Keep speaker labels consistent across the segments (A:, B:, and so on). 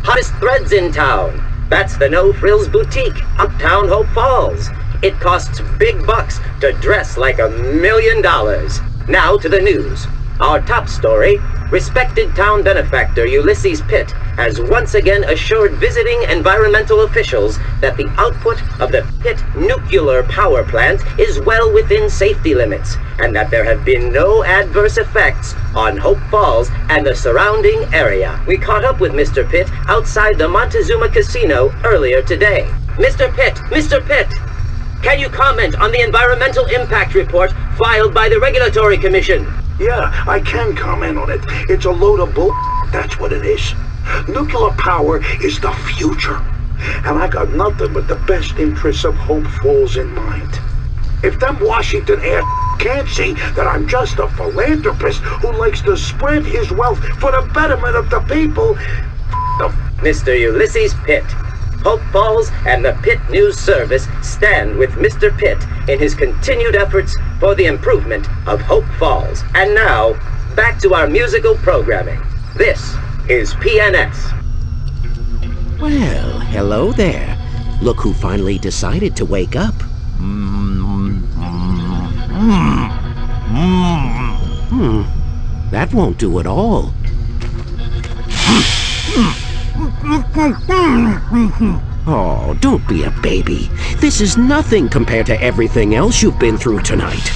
A: Hottest threads in town. That's the No Frills Boutique, uptown Hope Falls. It costs big bucks to dress like $1 million. Now to the news. Our top story, respected town benefactor Ulysses Pitt has once again assured visiting environmental officials that the output of the Pitt nuclear power plant is well within safety limits, and that there have been no adverse effects on Hope Falls and the surrounding area. We caught up with Mr. Pitt outside the Montezuma Casino earlier today. Mr. Pitt, can you comment on the environmental impact report filed by the Regulatory Commission?
B: Yeah, I can comment on it. It's a load of bull, that's what it is. Nuclear power is the future. And I got nothing but the best interests of Hope Falls in mind. If them Washington ass can't see that I'm just a philanthropist who likes to spread his wealth for the betterment of the people, them.
A: Mr. Ulysses Pitt. Hope Falls and the Pitt News Service stand with Mr. Pitt in his continued efforts for the improvement of Hope Falls. And now, back to our musical programming. This is PNS.
C: Well, hello there. Look who finally decided to wake up. That won't do at all. Oh, don't be a baby. This is nothing compared to everything else you've been through tonight.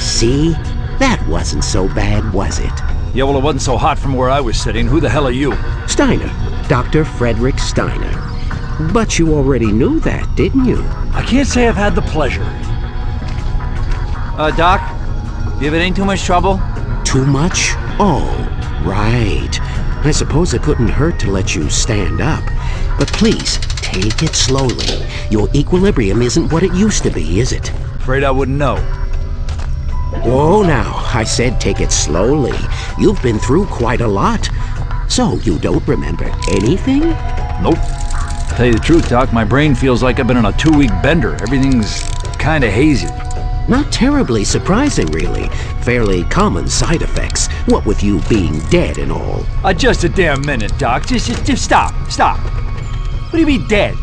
C: See? That wasn't so bad, was it?
D: Yeah, well, it wasn't so hot from where I was sitting. Who the hell are you?
C: Steiner. Dr. Frederick Steiner. But you already knew that, didn't you?
D: I can't say I've had the pleasure. Doc? You have in too much trouble?
C: Too much? Oh, right. I suppose it couldn't hurt to let you stand up. But please, take it slowly. Your equilibrium isn't what it used to be, is it?
D: Afraid I wouldn't know.
C: Whoa now, I said take it slowly. You've been through quite a lot. So you don't remember anything?
D: Nope. Tell you the truth, Doc, my brain feels like I've been on a 2-week bender. Everything's kinda hazy.
C: Not terribly surprising, really. Fairly common side effects, what with you being dead and all.
D: Just a damn minute, Doc. Just stop. What do you mean dead?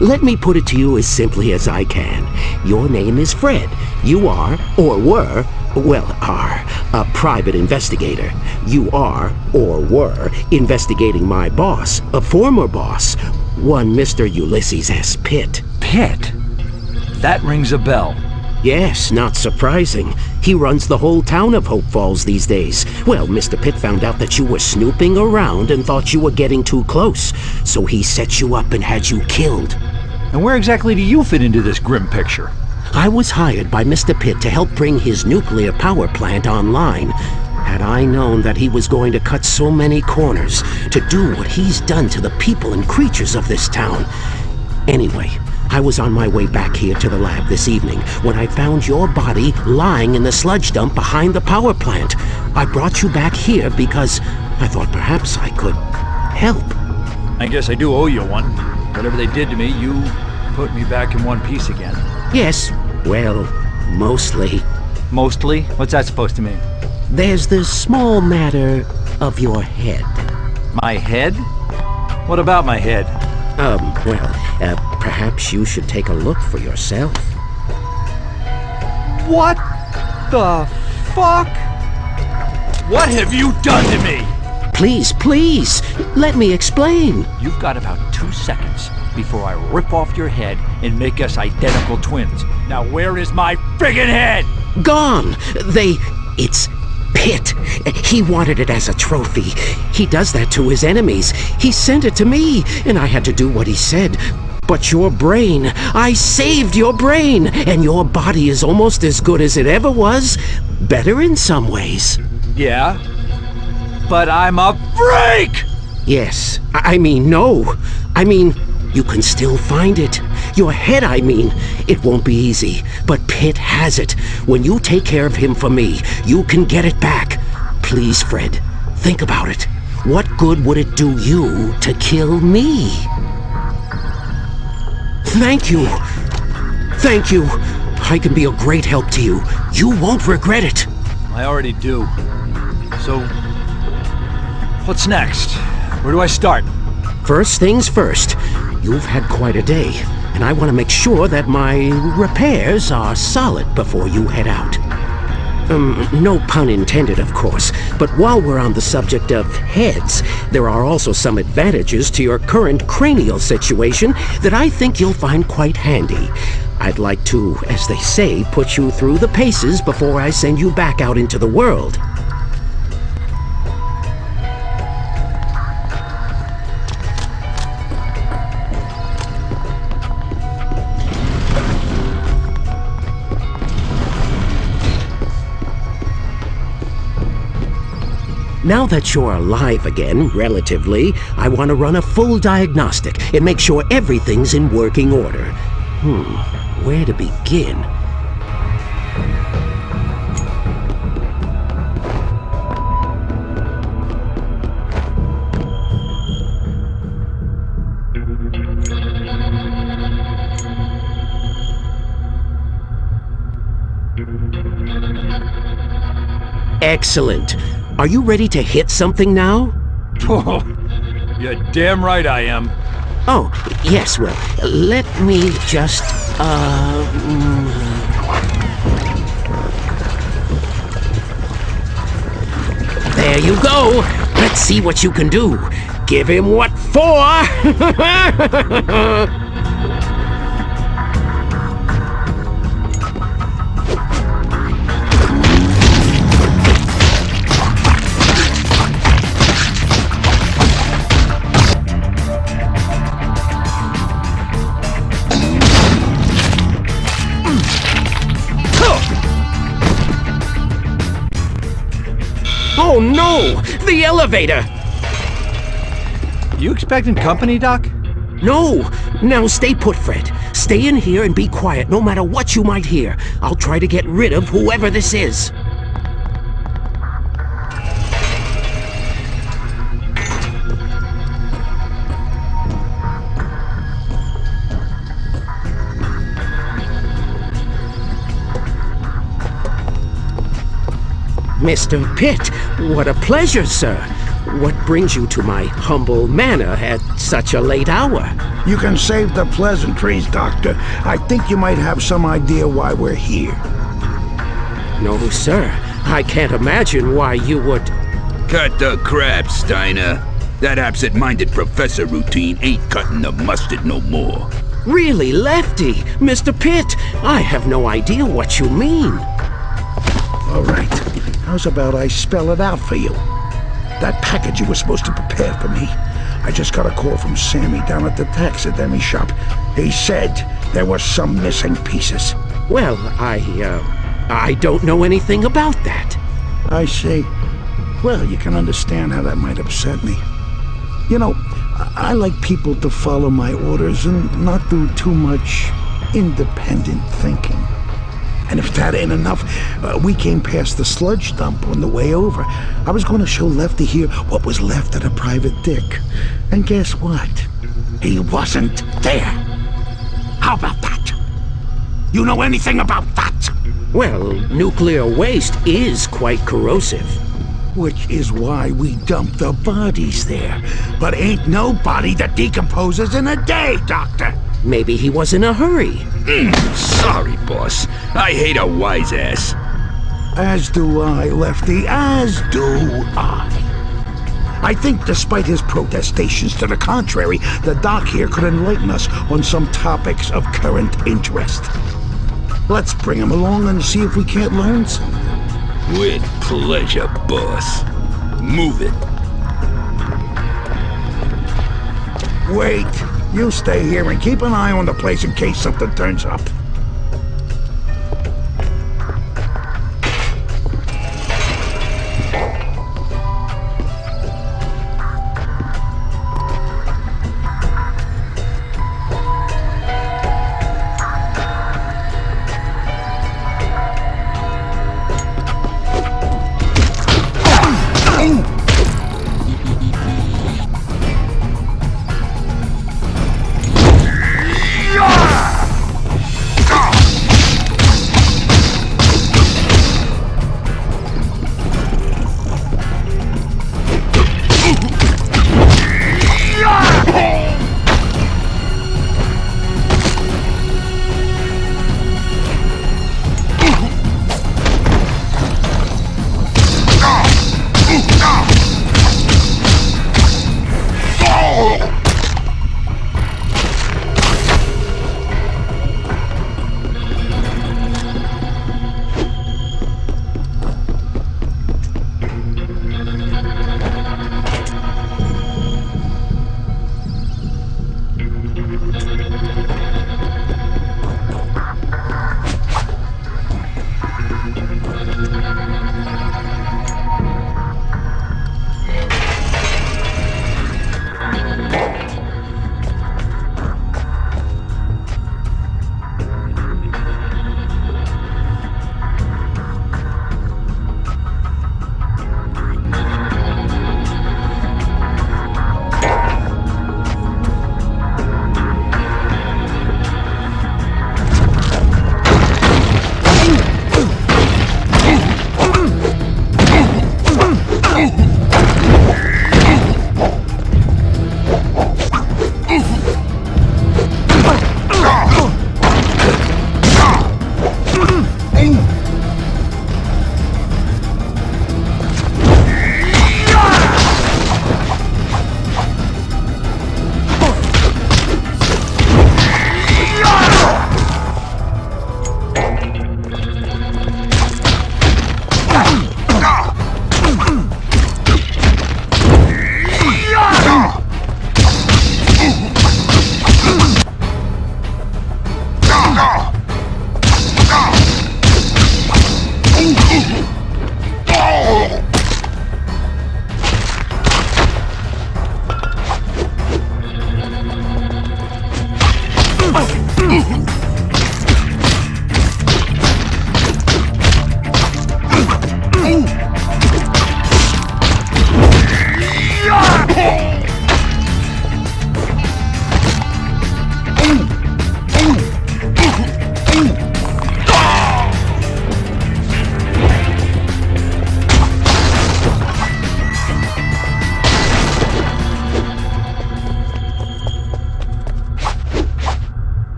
C: Let me put it to you as simply as I can. Your name is Fred. You are, or were, a private investigator. You are, or were, investigating my boss, a former boss, one Mr. Ulysses S. Pitt.
D: Pitt? That rings a bell.
C: Yes, not surprising. He runs the whole town of Hope Falls these days. Well, Mr. Pitt found out that you were snooping around and thought you were getting too close, so he set you up and had you killed.
D: And where exactly do you fit into this grim picture?
C: I was hired by Mr. Pitt to help bring his nuclear power plant online. Had I known that he was going to cut so many corners to do what he's done to the people and creatures of this town. Anyway, I was on my way back here to the lab this evening when I found your body lying in the sludge dump behind the power plant. I brought you back here because I thought perhaps I could help.
D: I guess I do owe you one. Whatever they did to me, you put me back in one piece again.
C: Yes, well, mostly.
D: Mostly? What's that supposed to mean?
C: There's the small matter of your head.
D: My head? What about my head?
C: Perhaps you should take a look for yourself.
D: What the fuck? What have you done to me?
C: Please, let me explain.
D: You've got about 2 seconds before I rip off your head and make us identical twins. Now where is my friggin' head?
C: Gone! It's Pitt. He wanted it as a trophy. He does that to his enemies. He sent it to me, and I had to do what he said. But your brain, I saved your brain, and your body is almost as good as it ever was. Better in some ways.
D: Yeah? But I'm a freak!
C: Yes, no. You can still find it. Your head, It won't be easy, but Pitt has it. When you take care of him for me, you can get it back. Please, Fred, think about it. What good would it do you to kill me? Thank you. I can be a great help to you. You won't regret it.
D: I already do. So, What's next? Where do I start?
C: First things first, you've had quite a day, and I want to make sure that my repairs are solid before you head out. No pun intended, of course, but while we're on the subject of heads, there are also some advantages to your current cranial situation that I think you'll find quite handy. I'd like to, as they say, put you through the paces before I send you back out into the world. Now that you're alive again, relatively, I want to run a full diagnostic and make sure everything's in working order. Where to begin? Excellent. Are you ready to hit something now?
D: Oh, you're damn right I am.
C: Oh, yes, well, let me just, There you go! Let's see what you can do. Give him what for! Oh no! The elevator!
D: You expecting company, Doc?
C: No! Now stay put, Fred. Stay in here and be quiet no matter what you might hear. I'll try to get rid of whoever this is. Mr. Pitt, what a pleasure, sir. What brings you to my humble manor at such a late hour?
B: You can save the pleasantries, Doctor. I think you might have some idea why we're here.
C: No, sir. I can't imagine why you would...
E: Cut the crap, Steiner. That absent-minded professor routine ain't cutting the mustard no more.
C: Really, Lefty? Mr. Pitt, I have no idea what you mean.
B: All right. How's about I spell it out for you? That package you were supposed to prepare for me. I just got a call from Sammy down at the taxidermy shop. He said there were some missing pieces.
C: Well, I don't know anything about that.
B: I see. Well, you can understand how that might upset me. You know, I like people to follow my orders and not do too much independent thinking. And if that ain't enough, we came past the sludge dump on the way over. I was going to show Lefty here what was left of the private dick. And guess what? He wasn't there. How about that? You know anything about that?
C: Well, nuclear waste is quite corrosive.
B: Which is why we dumped the bodies there. But ain't no body that decomposes in a day, Doctor.
C: Maybe he was in a hurry.
E: Sorry, boss. I hate a wise ass.
B: As do I, Lefty, as do I. I think despite his protestations to the contrary, the doc here could enlighten us on some topics of current interest. Let's bring him along and see if we can't learn something.
E: With pleasure, boss. Move it.
B: Wait. You stay here and keep an eye on the place in case something turns up.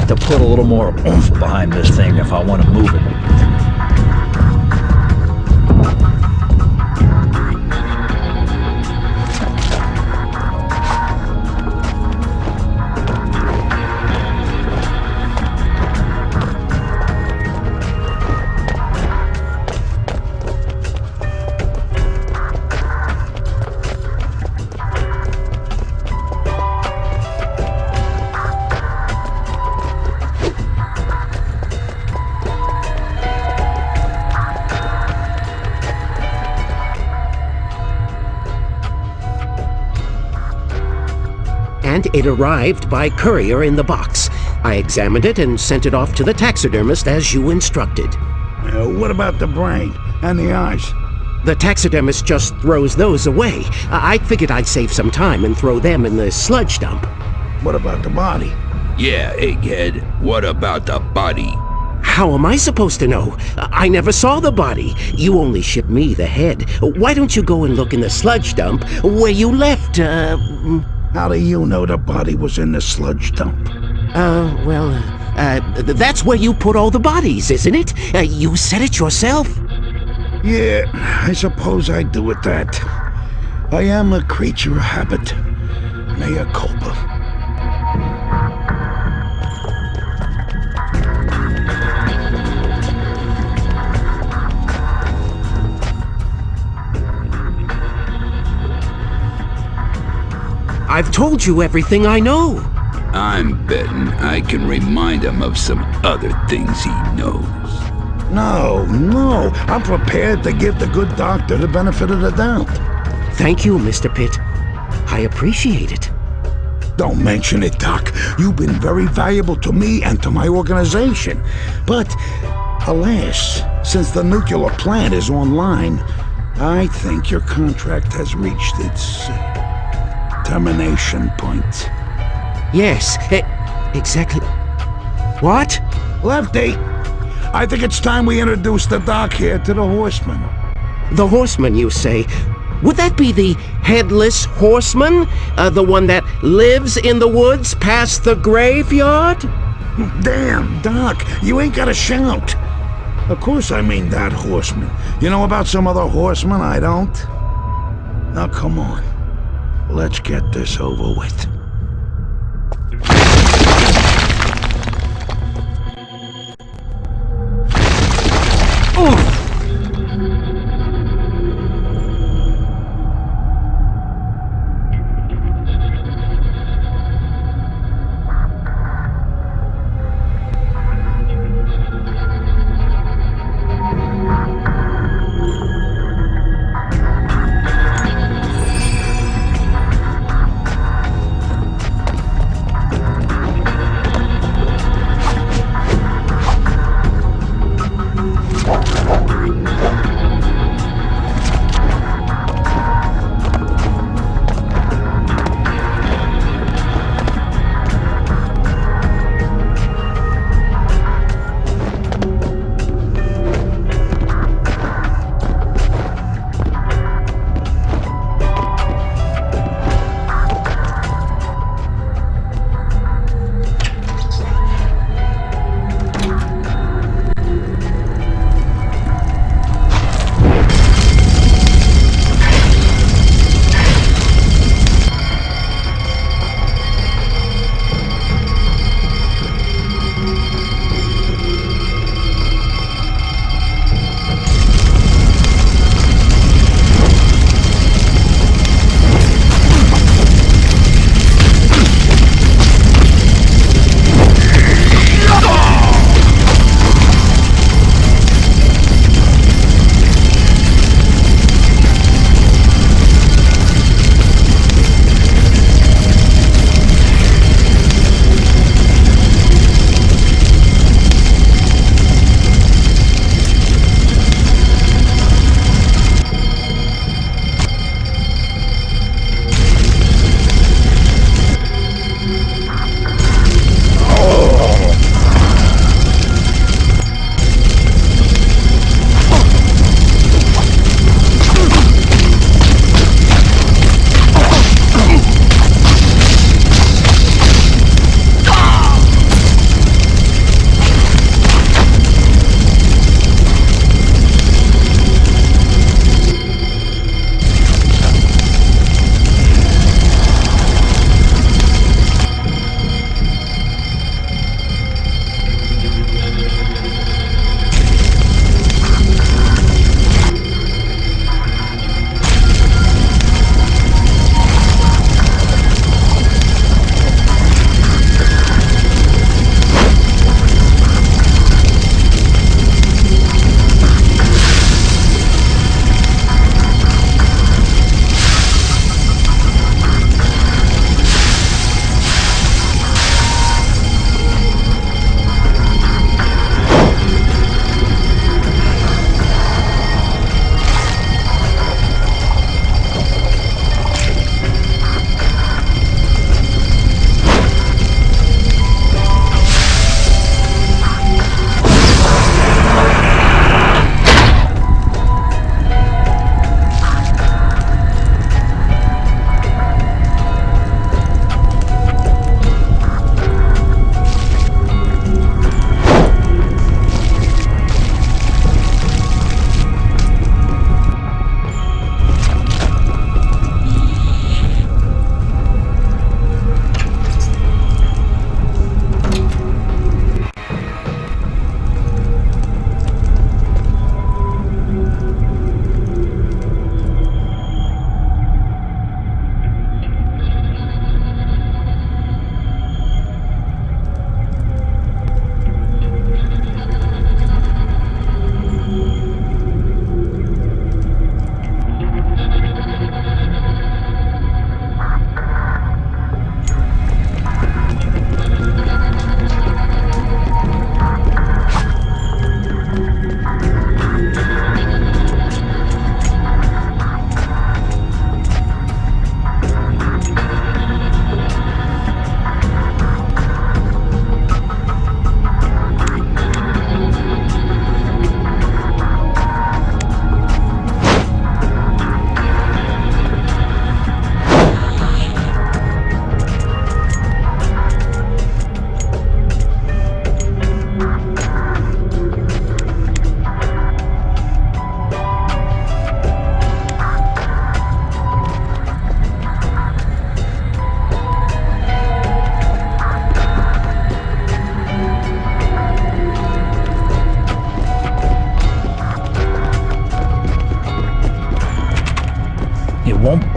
D: to put a little more oomph behind this thing if I want to move it.
C: And it arrived by courier in the box. I examined it and sent it off to the taxidermist as you instructed.
B: What about the brain and the eyes?
C: The taxidermist just throws those away. I figured I'd save some time and throw them in the sludge dump.
B: What about the body?
E: Yeah, egghead. What about the body?
C: How am I supposed to know? I never saw the body. You only shipped me the head. Why don't you go and look in the sludge dump where you left,
B: How do you know the body was in the sludge dump?
C: That's where you put all the bodies, isn't it? You said it yourself.
B: Yeah, I suppose I do it that. I am a creature of habit. Mea culpa.
C: I've told you everything I know.
E: I'm betting I can remind him of some other things he knows.
B: No, I'm prepared to give the good doctor the benefit of the doubt.
C: Thank you, Mr. Pitt. I appreciate it.
B: Don't mention it, Doc. You've been very valuable to me and to my organization. But, alas, since the nuclear plant is online, I think your contract has reached its termination point.
C: Yes, exactly. What?
B: Lefty, I think it's time we introduce the Doc here to the Horseman.
C: The Horseman, you say? Would that be the Headless Horseman? The one that lives in the woods past the graveyard?
B: Damn, Doc, you ain't gotta shout. Of course I mean that Horseman. You know about some other horseman I don't? Now come on, let's get this over with.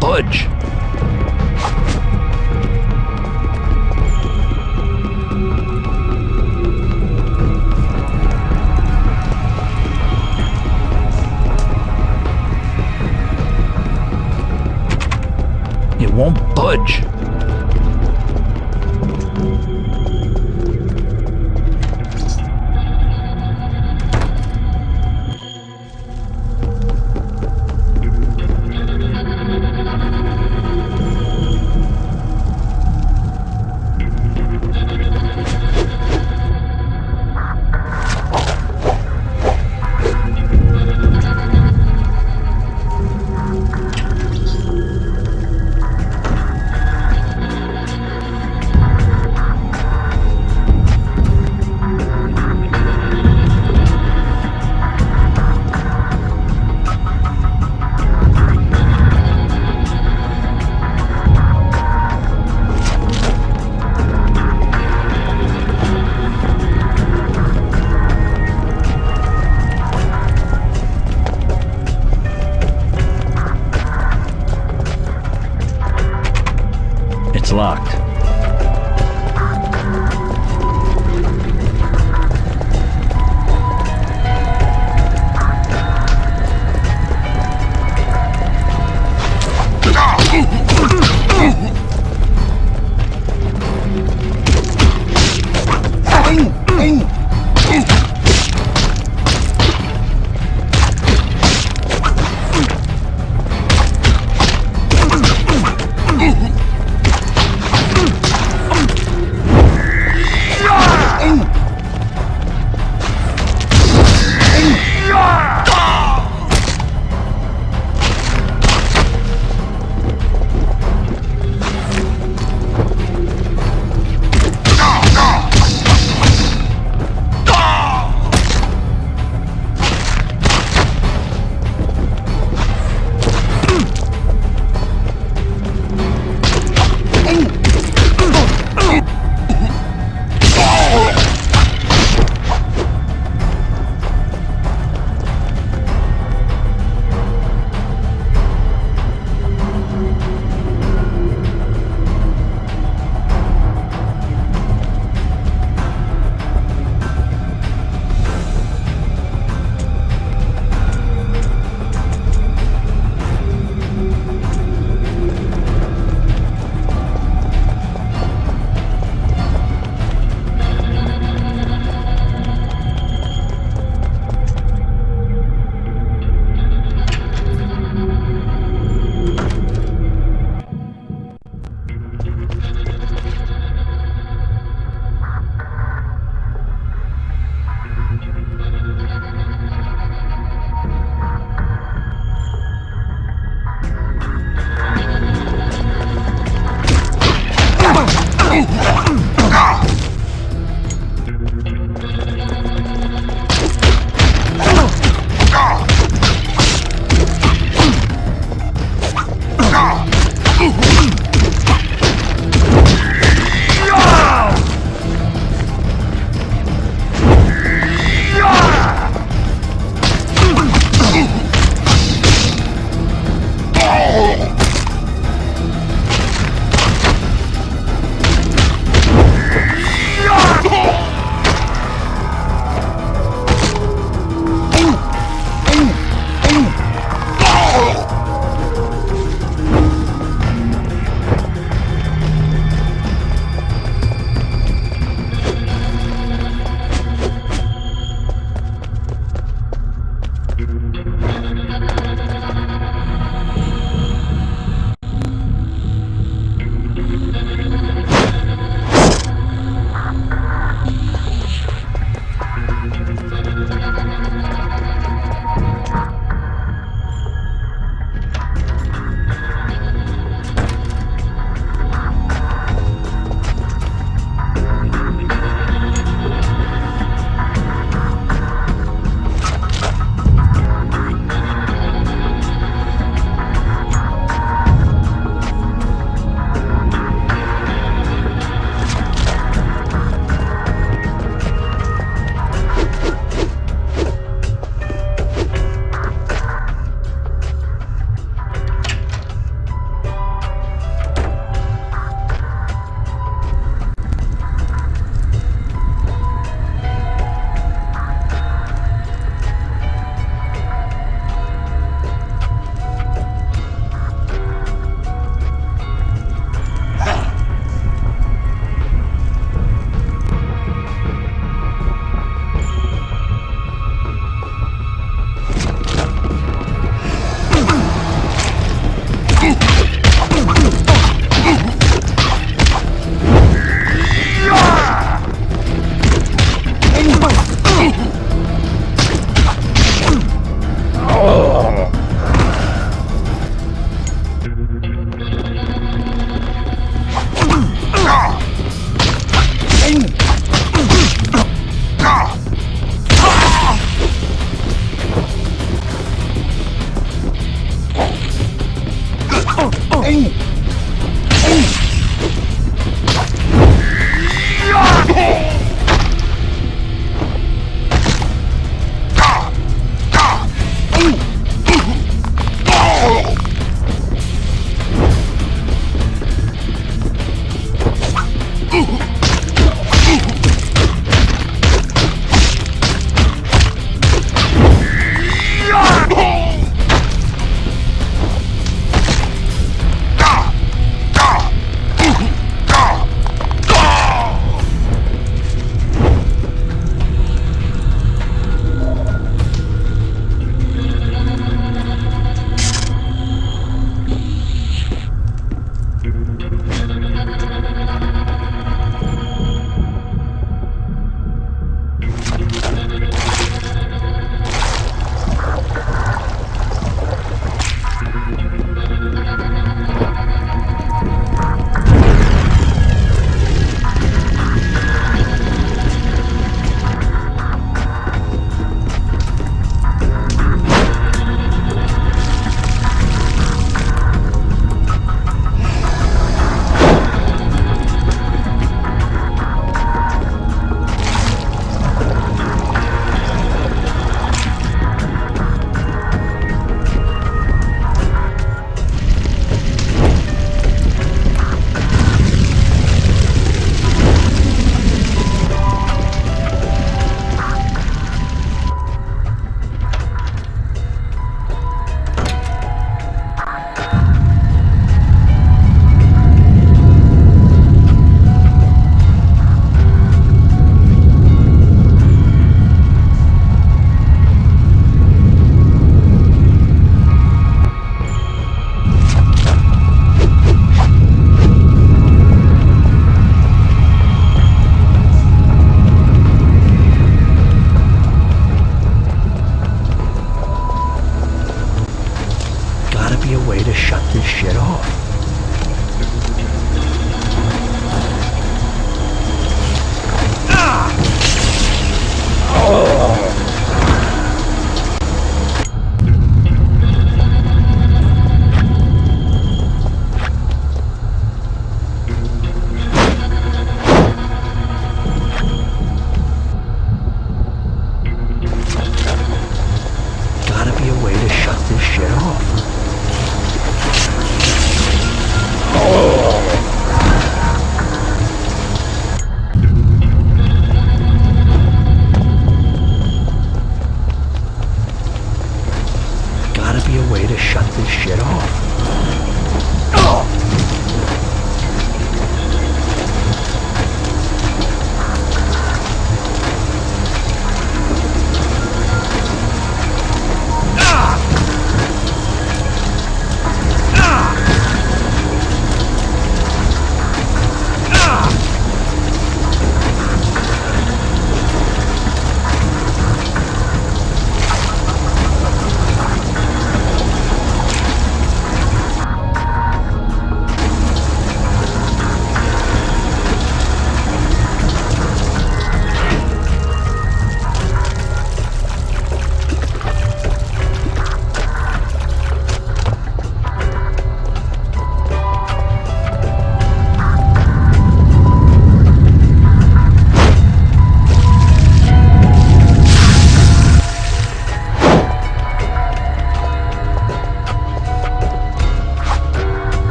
D: budge. It won't budge. It's locked.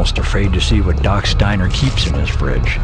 D: Almost afraid to see what Doc Steiner keeps in his fridge.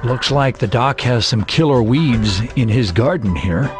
D: Looks like the doc has some killer weeds in his garden here.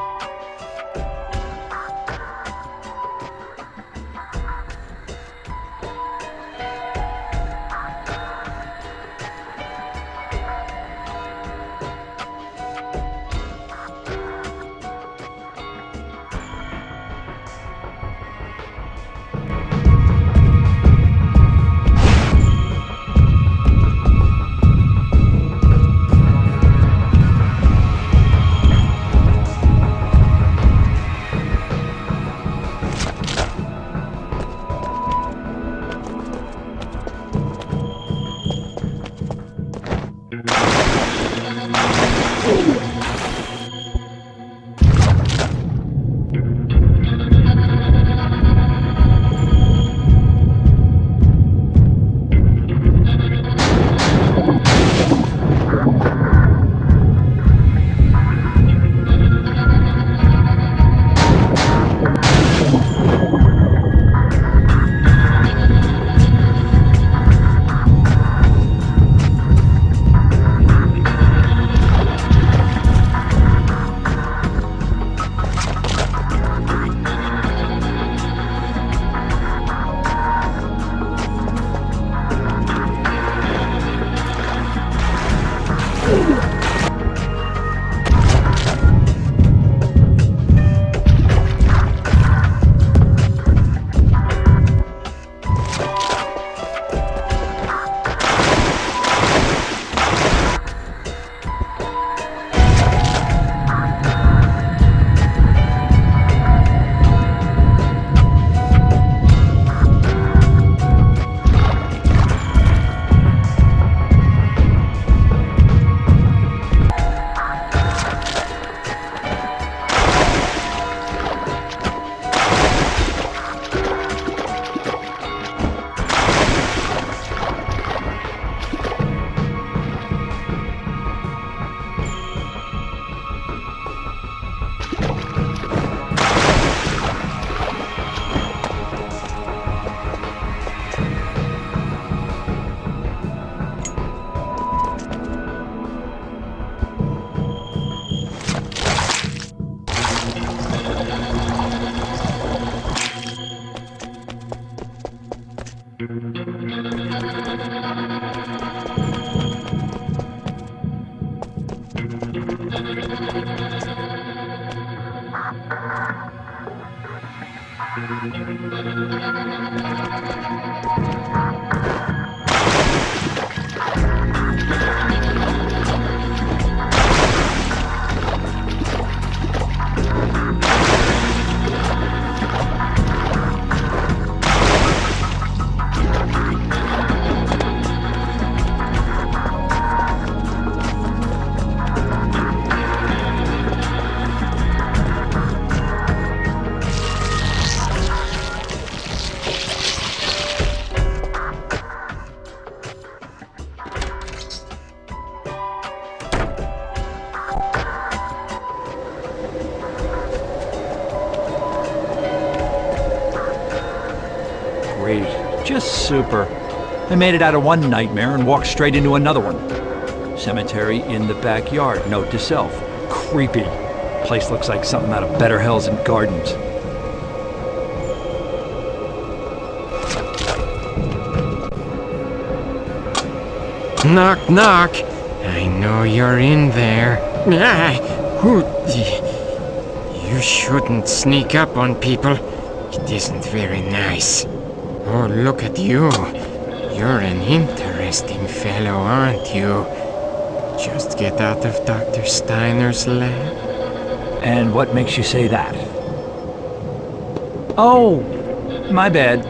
D: Just super. I made it out of one nightmare and walked straight into another one. Cemetery in the backyard, note to self. Creepy. Place looks like something out of Better Hells and Gardens.
F: Knock, knock. I know you're in there. You shouldn't sneak up on people. It isn't very nice. Oh, look at you. You're an interesting fellow, aren't you? Just get out of Dr. Steiner's lab.
D: And what makes you say that? Oh, my bad.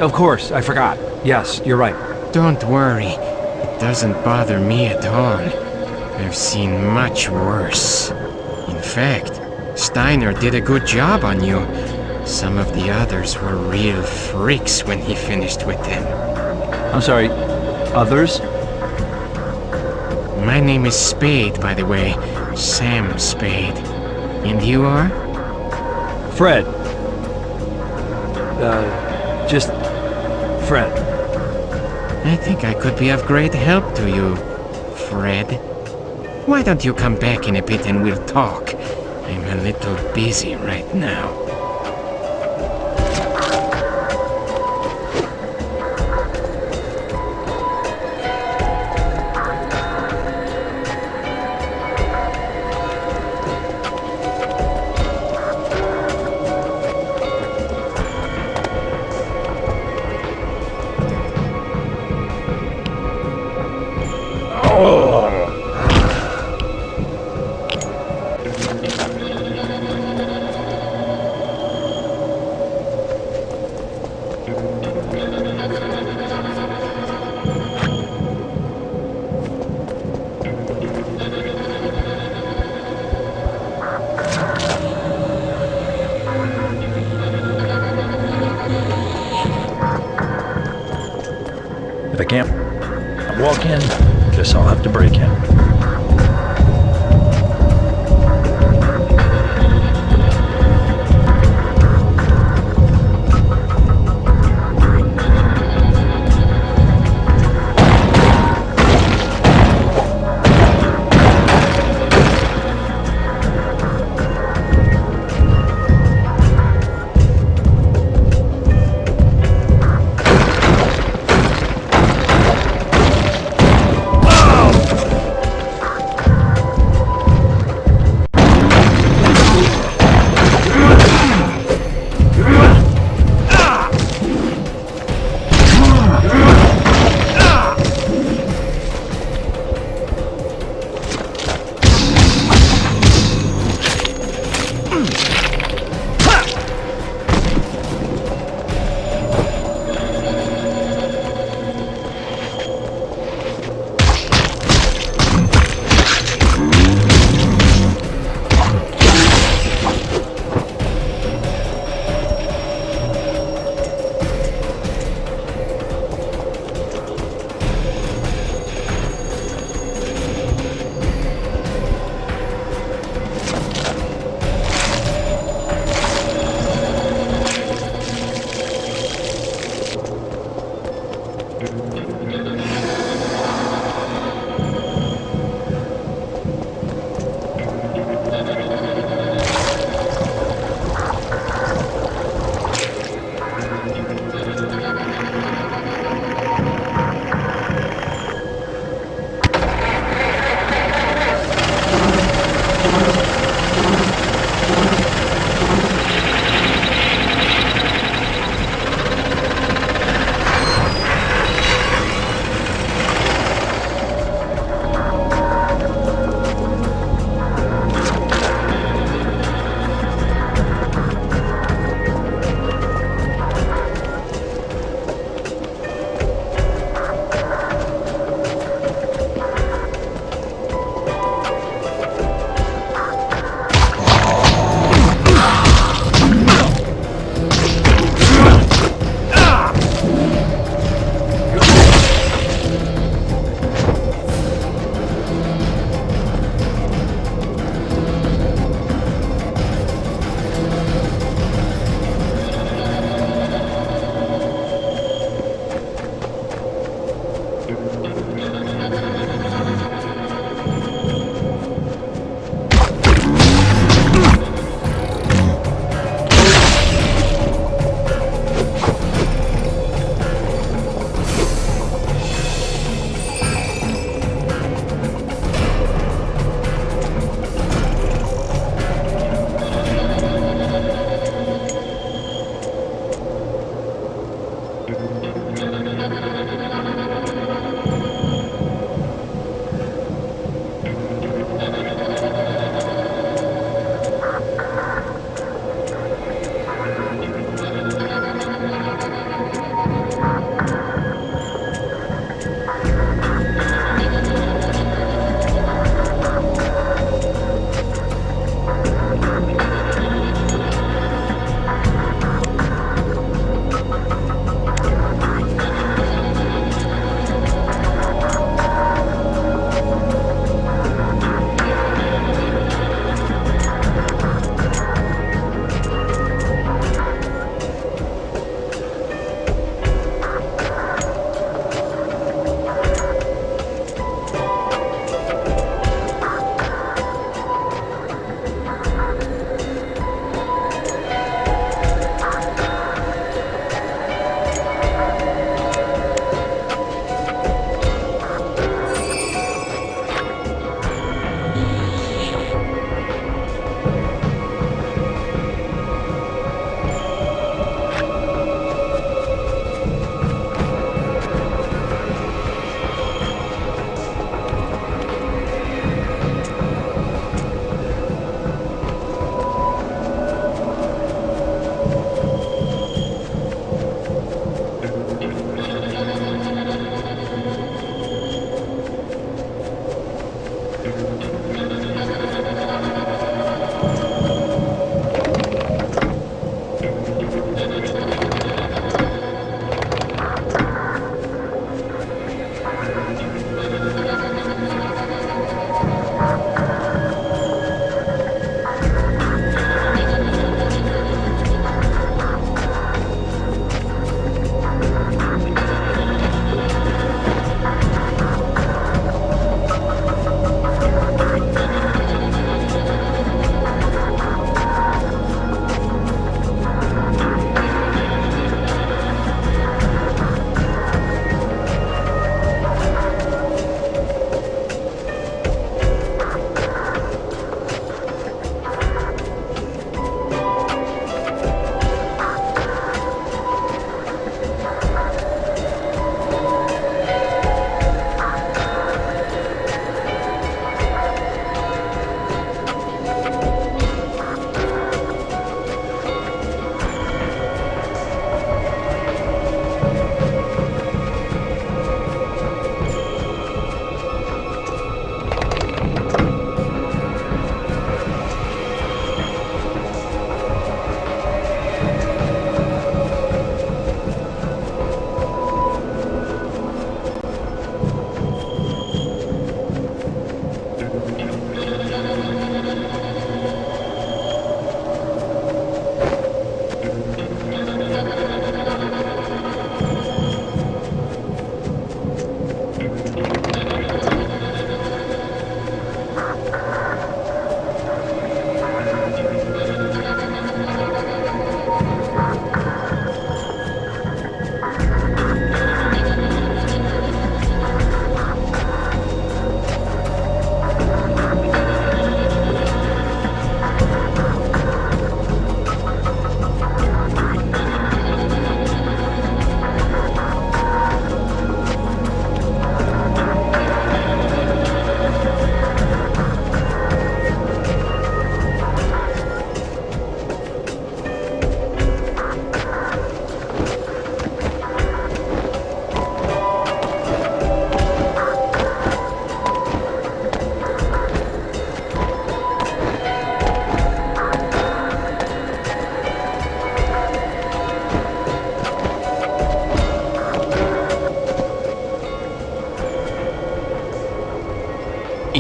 D: Of course, I forgot. Yes, you're right.
F: Don't worry. It doesn't bother me at all. I've seen much worse. In fact, Steiner did a good job on you. Some of the others were real freaks when he finished with them.
D: I'm sorry, others?
F: My name is Spade, by the way. Sam Spade. And you are?
D: Fred. Just Fred.
F: I think I could be of great help to you, Fred. Why don't you come back in a bit and we'll talk? I'm a little busy right now.
D: If I can't walk in, guess I'll have to break in.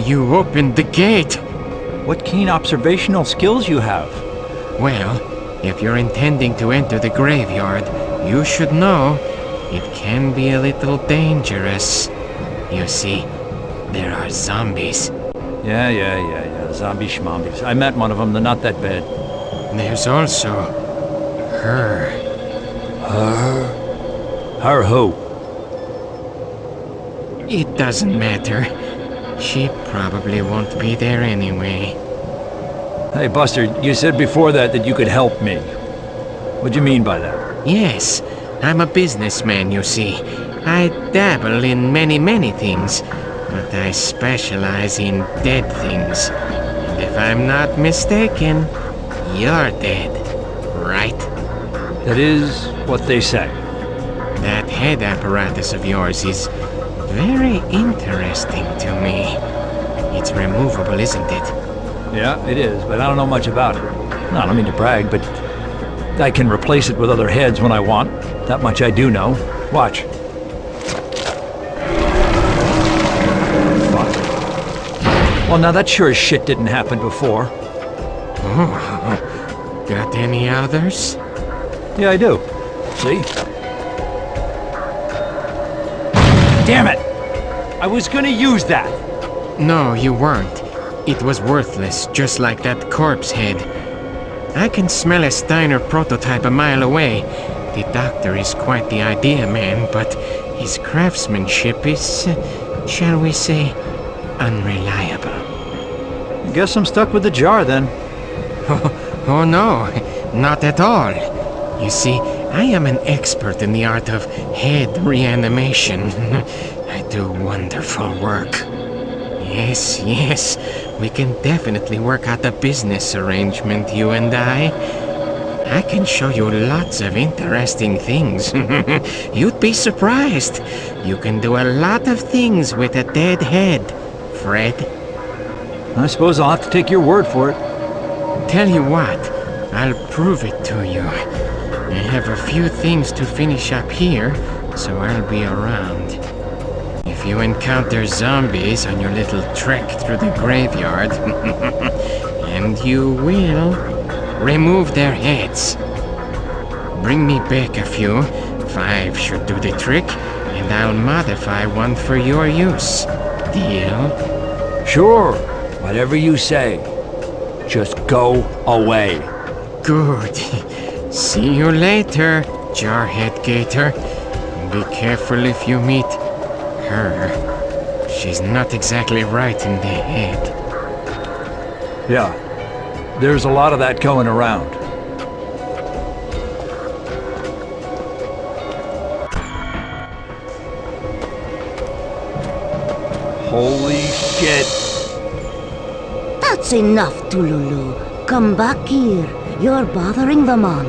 F: You opened the gate.
D: What keen observational skills you have.
F: Well, if you're intending to enter the graveyard, you should know it can be a little dangerous. You see, there are zombies.
D: Yeah. Zombie schmombies. I met one of them. They're not that bad.
F: There's also her.
D: Her who?
F: It doesn't matter. She probably won't be there anyway.
D: Hey, Buster, you said before that you could help me. What'd you mean by that?
F: Yes, I'm a businessman, you see. I dabble in many things, but I specialize in dead things. And if I'm not mistaken, you're dead, right?
D: That is what they say.
F: That head apparatus of yours is very interesting to me. It's removable, isn't it?
D: Yeah, it is, but I don't know much about it. No, I don't mean to brag, but I can replace it with other heads when I want. That much I do know. Watch. Fuck. Well, now that sure as shit didn't happen before.
F: Oh, got any others?
D: Yeah, I do. See? Damn it! I was gonna use that!
F: No, you weren't. It was worthless, just like that corpse head. I can smell a Steiner prototype a mile away. The doctor is quite the idea man, but his craftsmanship is, shall we say, unreliable.
D: I guess I'm stuck with the jar then.
F: Oh no, not at all. You see, I am an expert in the art of head reanimation. I do wonderful work. Yes, we can definitely work out a business arrangement, you and I can show you lots of interesting things. You'd be surprised. You can do a lot of things with a dead head, Fred.
D: I suppose I'll have to take your word for it.
F: Tell you what, I'll prove it to you. I have a few things to finish up here, so I'll be around. If you encounter zombies on your little trek through the graveyard, and you will, remove their heads. Bring me back a few. 5 should do the trick, and I'll modify one for your use. Deal?
D: Sure, whatever you say. Just go away.
F: Good. See you later, Jarhead Gator. Be careful if you meet her. She's not exactly right in the head.
D: Yeah, there's a lot of that going around. Holy shit.
G: That's enough, Tululu. Come back here. You're bothering the man.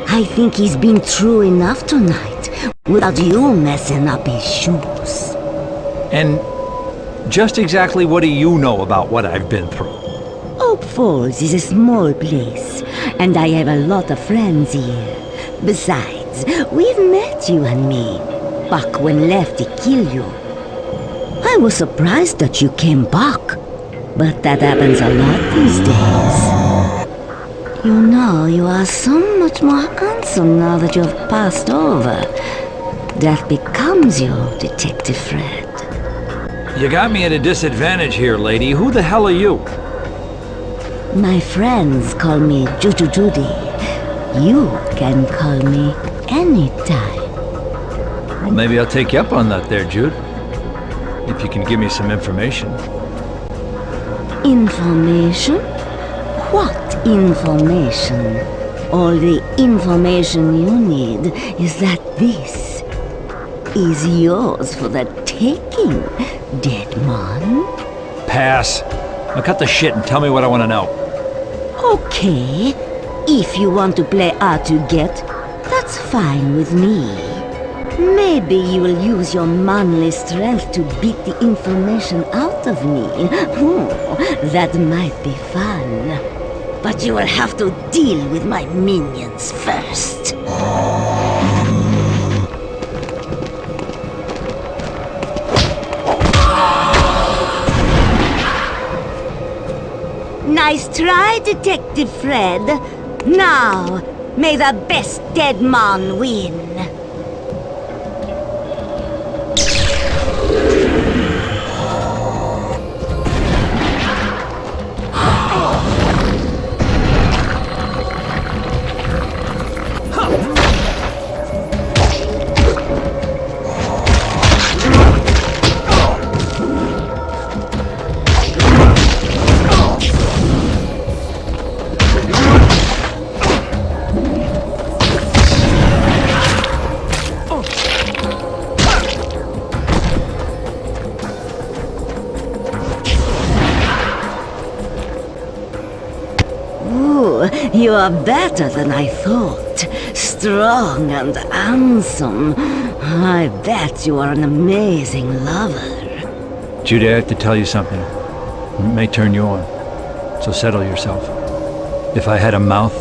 G: I think he's been through enough tonight, without you messing up his shoes.
D: And just exactly what do you know about what I've been through?
G: Hope Falls is a small place, and I have a lot of friends here. Besides, we've met you and me, back when Lefty killed you. I was surprised that you came back, but that happens a lot these days. You know, you are so much more handsome now that you've passed over. That becomes you, Detective Fred.
D: You got me at a disadvantage here, lady. Who the hell are you?
G: My friends call me Juju Judy. You can call me anytime.
D: Well, maybe I'll take you up on that there, Jude. If you can give me some information.
G: Information? What information? All the information you need is that this is yours for the taking, dead man.
D: Pass. Now cut the shit and tell me what I want to know.
G: Okay, if you want to play hard to get, that's fine with me. Maybe you will use your manly strength to beat the information out of me. That might be fun. But you will have to deal with my minions first. Nice try, Detective Fred. Now, may the best dead man win. You are better than I thought. Strong and handsome. I bet you are an amazing lover.
D: Judy, I have to tell you something. It may turn you on. So settle yourself. If I had a mouth,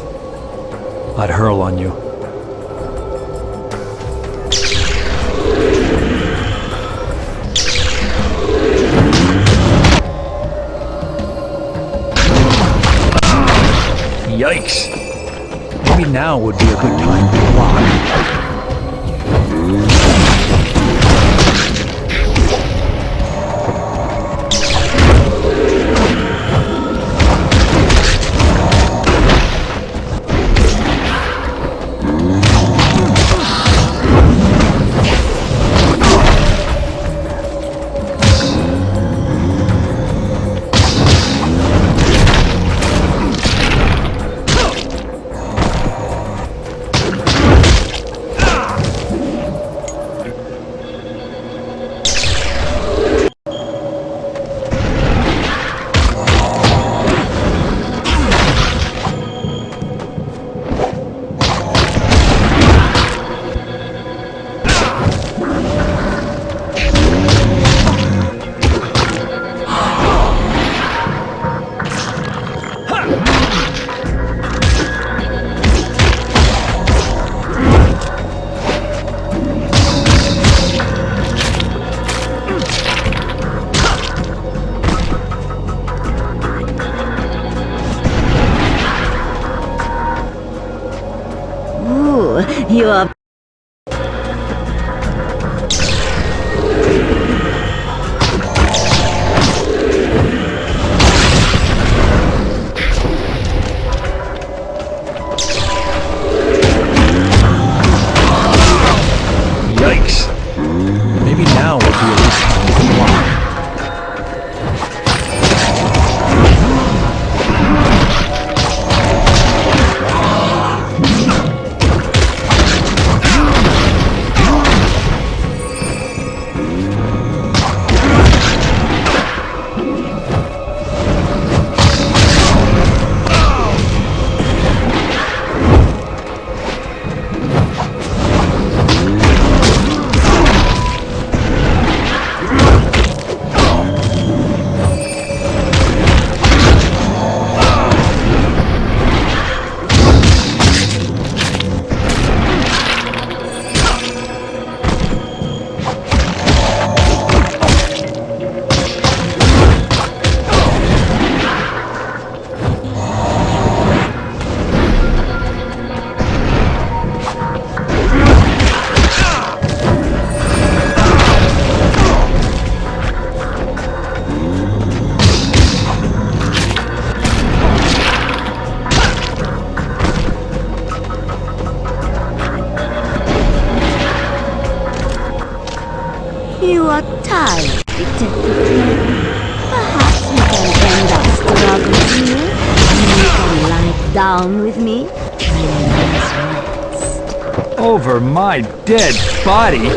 D: I'd hurl on you. Yikes! Maybe now would be a good time to block.
G: You are...
D: Yikes! Maybe now would be a good time to block.
G: You are tired, Detective Fred. Perhaps we can end our struggles here, and you can lie down with me. Rest.
D: Over my dead body?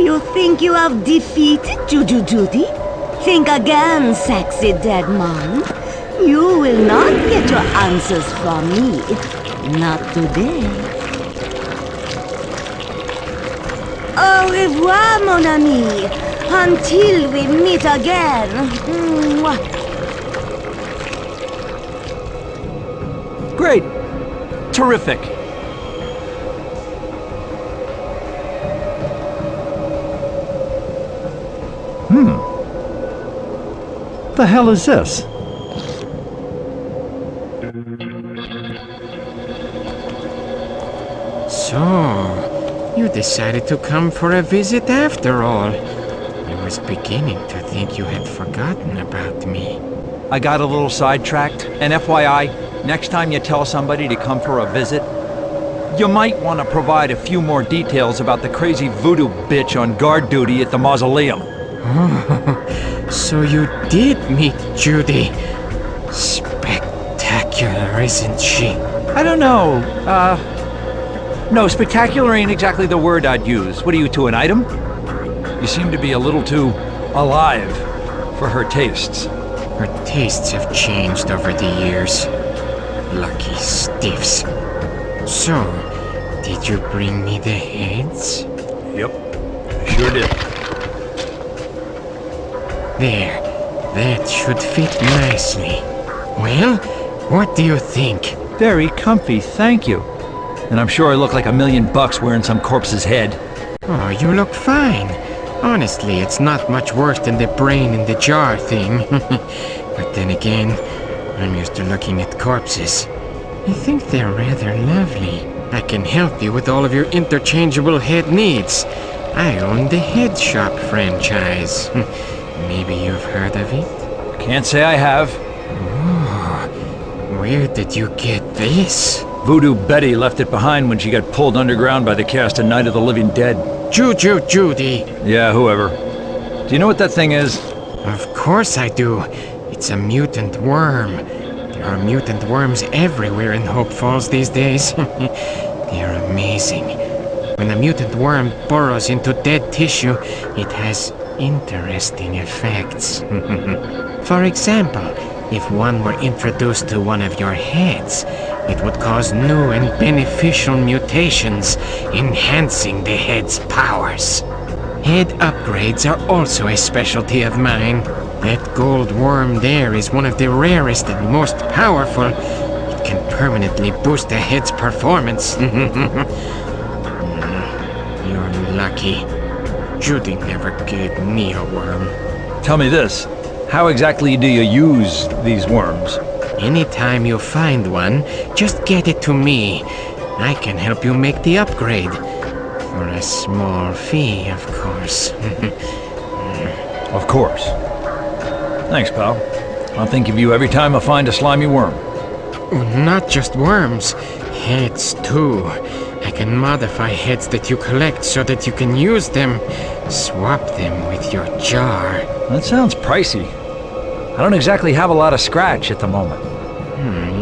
G: You think you have defeated Juju Judy? Think again, sexy dead man. You will not get your answers from me. Not today. Au revoir, mon ami. Until we meet again. Mwah.
D: Great. Terrific. The hell is this?
F: So, you decided to come for a visit after all. I was beginning to think you had forgotten about me.
D: I got a little sidetracked, and FYI, next time you tell somebody to come for a visit, you might want to provide a few more details about the crazy voodoo bitch on guard duty at the mausoleum.
F: Oh, so you did meet Judy. Spectacular, isn't she?
D: I don't know, no, spectacular ain't exactly the word I'd use. What are you to, an item? You seem to be a little too alive for her tastes.
F: Her tastes have changed over the years. Lucky stiffs. So, did you bring me the heads?
D: Yep, I sure did.
F: There, that should fit nicely. Well, what do you think?
D: Very comfy, thank you. And I'm sure I look like $1 million wearing some corpse's head.
F: Oh, you look fine. Honestly, it's not much worse than the brain in the jar thing. But then again, I'm used to looking at corpses. I think they're rather lovely. I can help you with all of your interchangeable head needs. I own the Head Shop franchise. Maybe you've heard of it?
D: Can't say I have.
F: Oh, where did you get this?
D: Voodoo Betty left it behind when she got pulled underground by the cast of Night of the Living Dead.
F: Judy.
D: Yeah, whoever. Do you know what that thing is?
F: Of course I do. It's a mutant worm. There are mutant worms everywhere in Hope Falls these days. They're amazing. When a mutant worm burrows into dead tissue, it has interesting effects. For example, if one were introduced to one of your heads, it would cause new and beneficial mutations, enhancing the head's powers. Head upgrades are also a specialty of mine. That gold worm there is one of the rarest and most powerful. It can permanently boost a head's performance. You're lucky. Judy never gave me a worm.
D: Tell me this. How exactly do you use these worms?
F: Anytime you find one, just get it to me. I can help you make the upgrade. For a small fee, of course.
D: Of course. Thanks, pal. I'll think of you every time I find a slimy worm.
F: Not just worms, heads too. I can modify heads that you collect so that you can use them. Swap them with your jar.
D: That sounds pricey. I don't exactly have a lot of scratch at the moment.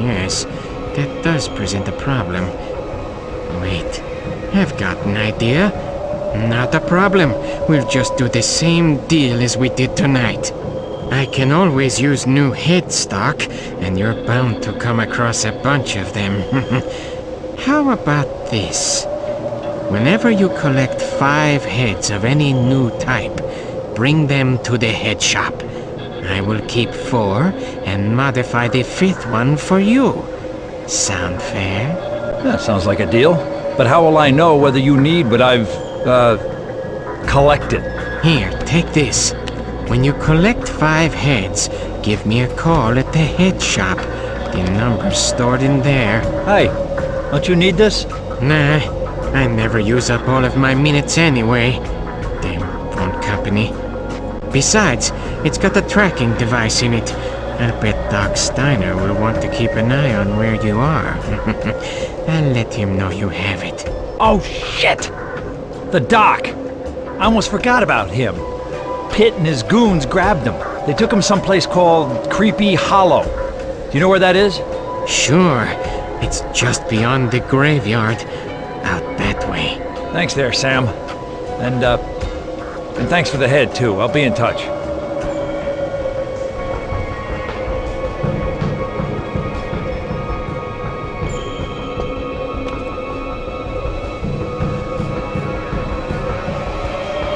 F: Yes, that does present a problem. Wait, I've got an idea. Not a problem. We'll just do the same deal as we did tonight. I can always use new head stock, and you're bound to come across a bunch of them. How about this? Whenever you collect 5 heads of any new type, bring them to the head shop. I will keep 4 and modify the 5th one for you. Sound fair?
D: That sounds like a deal. But how will I know whether you need what I've, collected?
F: Here, take this. When you collect 5 heads, give me a call at the head shop. The number's stored in there.
D: Hey, don't you need this?
F: Nah, I never use up all of my minutes anyway. Damn phone company. Besides, it's got a tracking device in it. I bet Doc Steiner will want to keep an eye on where you are. I'll let him know you have it.
D: Oh, shit! The Doc! I almost forgot about him. Pitt and his goons grabbed him. They took him someplace called Creepy Hollow. Do you know where that is?
F: Sure. It's just beyond the graveyard. Out that way.
D: Thanks there, Sam. And thanks for the head, too. I'll be in touch.